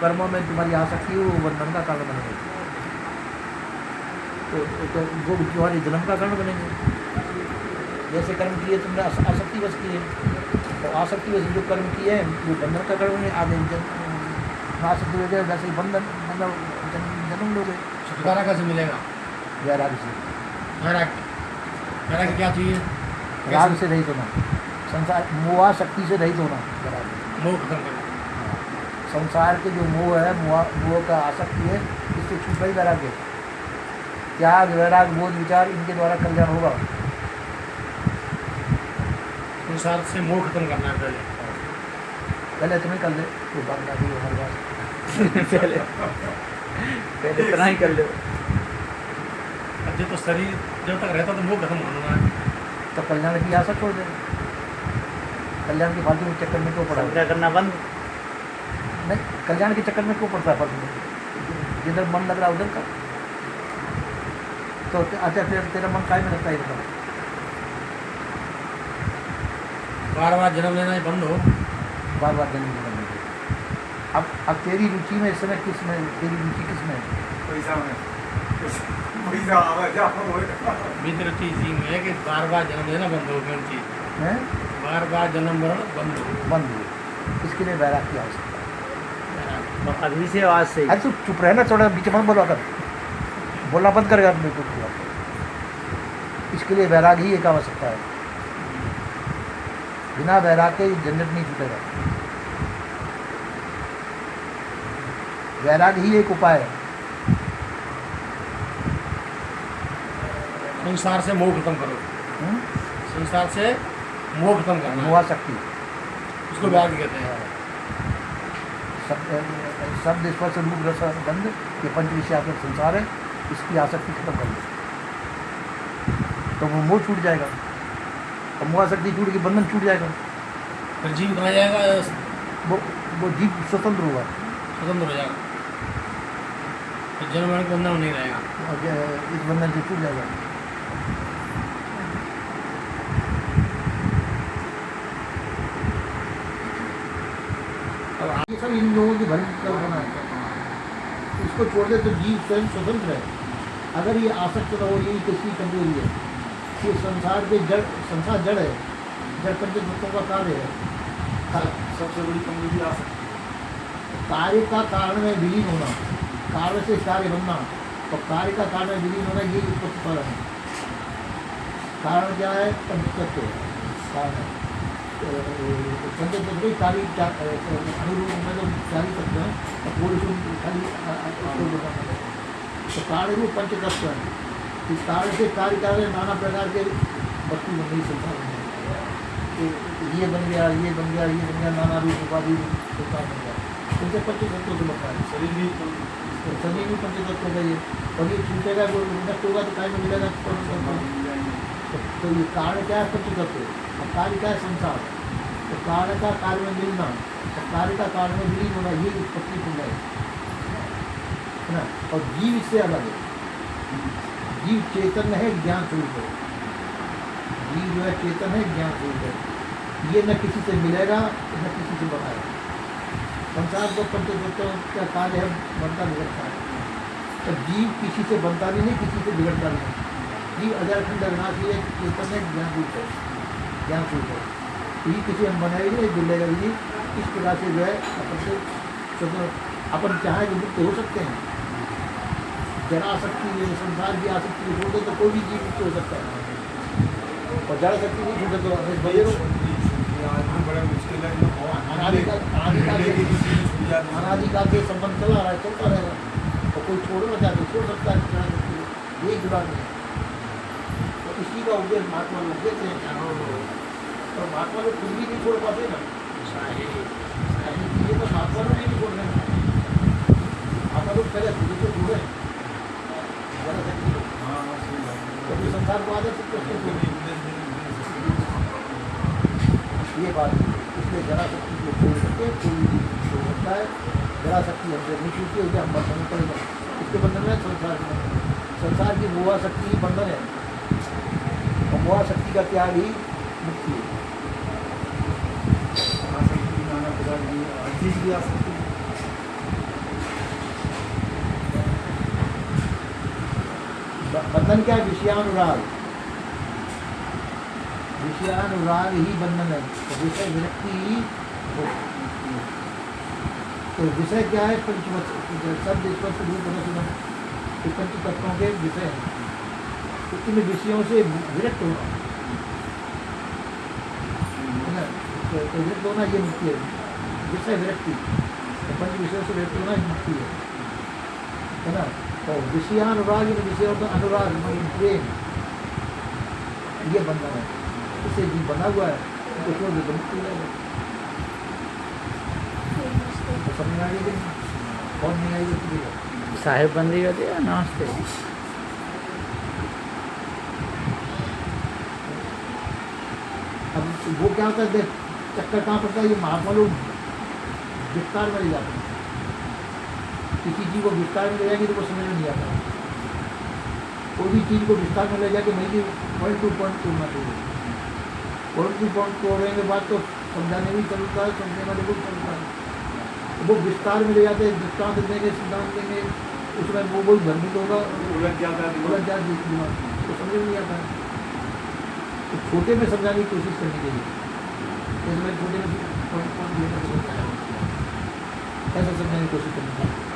कर्मों में तुम्हारी आसक्ति हो वो बंधन का कारण बनेंगे। तो वो तुम्हारी जन्म का कारण बनेंगे। जैसे कर्म किए तुमने आसक्ति बस की है, तो आसक्ति वश जो कर्म किए हैं वो बंधन का कारण बने। आगे आसक्ति हो जाए वैसे ही बंधन मतलब जन्म लोगे। छुटकारा कैसे मिलेगा? वैराग से। वैराग क्या चाहिए? राग से रहित होना, संसार मोह शक्ति से रहित होना। मोह खत्म करना। संसार के जो मोह है, मोह का आसक्ति है, इससे छूट ही वैराग्य। त्याग वैराग बोध विचार इनके द्वारा कल्याण होगा। संसार से मोह खत्म करना है पहले तुम्हें कर ले तो बात ना दी हर बात पहले इतना ही कर ले। जब तो शरीर जब तक रहता तो मोह खत्म होना है, तो कल्याण की आशा छोड़ दे। कल्याण के फालतू के चक्कर में क्यों पड़ा? क्या करना बंद नहीं, कल्याण के चक्कर में क्यों पड़ता है फालतू में? जिधर मन लग रहा है उधर का। तो अच्छा तेरा मन काय में लगता है? बताओ। बार बार जन्म लेना ही बंद हो। बार बार जन्म लेना बंद हो। अब तेरी रुचि में इस समय किस में, तेरी रुचि किस में है? पैसा में। पैसा बीच रुचि इसी में है कि बार बार जन्म लेना बंद हो। कौन चीज़ हैं? बार बार जन्म मरण बंद हो। बंद हो। इसके लिए वैराग की आवश्यकता है। तो अभी से आज से अरे तू चुप रहना, थोड़ा बीच में बोला कर, बोलना बंद करेगा बिल्कुल पूरा। इसके लिए वैराग ही एक आवश्यकता है। बिना वैराग के झंझट नहीं छूटेगा। वैराग ही एक उपाय है। संसार से मोह खत्म करो। संसार से मोह खत्म करना, मोह शक्ति, उसको वैराग्य कहते हैं। शब्द स्पर्श रूप रस गंध ये पंच विषयात्मक संसार है, इसकी आसक्ति खत्म कर लो तो वो मोह छूट जाएगा। और मोह आसक्ति छूट के बंधन छूट जाएगा। फिर जीव कहाँ जाएगा? वो जीव स्वतंत्र होगा, स्वतंत्र हो जाएगा। फिर जन्म मरण के बंधन नहीं रहेगा। और इस बंधन से छूट जाएगा। अब ये सब इन लोगों की भ्रम कल्पना है। इसको छोड़ दे तो जीव स्वयं स्वतंत्र है। अगर ये आसक्त न हो, यही किसकी कमजोरी है कि संसार के जड़, संसार जड़ है, जड़ पंचतत्वों का कार्य है। सबसे बड़ी कमजोरी आ सकती है कार्य का कारण में विलीन होना, कार्य से कार्य बनना, और कार्य का कारण में विलीन होना, ये उत्पत्ति कारण है। कारण क्या है? पंचतत्व कारण है। पंचतत्व चारी अनुरूप मतलब चारी तत्व है, और पूरे खाली तो कार्य रूप पंचतत्व है। इस कार्य से कार्य कार्य नाना प्रकार के वस्तु बन गई संसार में। ये बन गया, ये बन गया, ये बन गया, नाना रूप उपाधि संसार बन गया। उनसे पंचतत्व से बनता है। शरीर भी तो शरीर भी पंचतत्व का ये, और ये छूटेगा, वो नष्ट होगा तो काय में मिलेगा पंचतत्व। तो ये कारण क्या है? पंचतत्व। और कार्य क्या है? संसार। तो कार्य का कार्य में मिलना और कार्य का कार्य में विलीन होना, ये उत्पत्ति खुल है ना। और जीव इससे अलग है। जीव चेतन है, ज्ञान स्वरूप है। जीव जो है चेतन है, ज्ञान स्वरूप है। ये न किसी से मिलेगा न किसी से बनाएगा। संसार को पंचतत्वों का कार्य है, बनता बिगड़ता है। तो जीव किसी से बनता भी नहीं, किसी से बिगड़ता भी नहीं। जीव अजरखंड अविनाशी है, चेतन है, ज्ञान रूप है, ज्ञान स्वरूप है। तो ये किसी हम बनाए नहीं, बिगड़ेगा भी नहीं। इस प्रकार से जो है अपन से स्वतंत्र, अपन चाहे तो मुक्त हो सकते हैं। जड़ आसक्ति, संसार की आसक्ति को छोड़ दो तो कोई भी जीव मुक्त हो सकता है। और जड़ शक्ति नहीं छूटे तो बड़ा मुश्किल है। अनादिकाल से संबंध चला रहा है, चलता रहेगा। तो कोई छोड़ना चाहते छोड़ सकता है, जड़ शक्ति ये जुड़ा नहीं है। तो इसी का उपदेश महात्मा लोग देते हैं। और महात्मा लोग खुद भी नहीं छोड़ पाते ना, ये तो महात्मा लोग नहीं छोड़ रहे। महात्मा लोग पहले खुद को छोड़े, तो संसार को आदत ये बात। इसलिए जरा शक्ति को छोड़ सकते कोई भी छोड़ सकता है। जरा शक्ति हमसे नहीं छूटती है, हम बंधन में पड़ेगा। इसके बंधन में संसार में, संसार की मोहा शक्ति ही बंधन है, और मोहा शक्ति का त्याग ही मुक्ति है। नाना प्रकार की चीज भी आ सकती है। बंधन क्या है? विषयानुराग। विषयानुराग ही बंधन है। तो विषय विरक्ति तो विषय क्या है? शब्द स्पर्श रूप रस ये पंच तत्वों के विषय हैं। तो इन विषयों से विरक्त होना है ना? तो विरक्त होना ये मुक्ति है। विषय विरक्ति तो पंच विषयों से विरक्त होना ही मुक्ति है ना? और विषयानुराग इन विषयों का अनुराग मतलब प्रेम ये बंधन है। इससे जी बना हुआ है तो छोड़ दे तो मुक्ति है। तो समझ आ गई कि नहीं? और नहीं आई तो साहेब बंदी कर दिया नमस्ते। अब वो क्या होता है? चक्कर कहाँ पड़ता है? ये महामालूम विस्तार में ले जाते हैं। किसी चीज़ को विस्तार में ले जाएंगे तो वो समझ में नहीं आता। कोई भी चीज़ को विस्तार में ले जाके नहीं पॉइंट टू पॉइंट तोड़ना चाहिए। पॉइंट टू पॉइंट तोड़ने के बाद तो समझाने भी चलता है, समझने वाले को चलता है। वो विस्तार में ले जाते हैं, दृष्टांत देंगे, सिद्धांत देंगे, उसमें वो बहुत भ्रमित होगा, उलझ जाता है उलझ जाता है दिमाग, तो समझ में नहीं आता है। तो छोटे में समझाने की कोशिश करनी चाहिए। इसमें छोटे में पॉइंट लेकर ऐसा समझाने की कोशिश करनी चाहिए।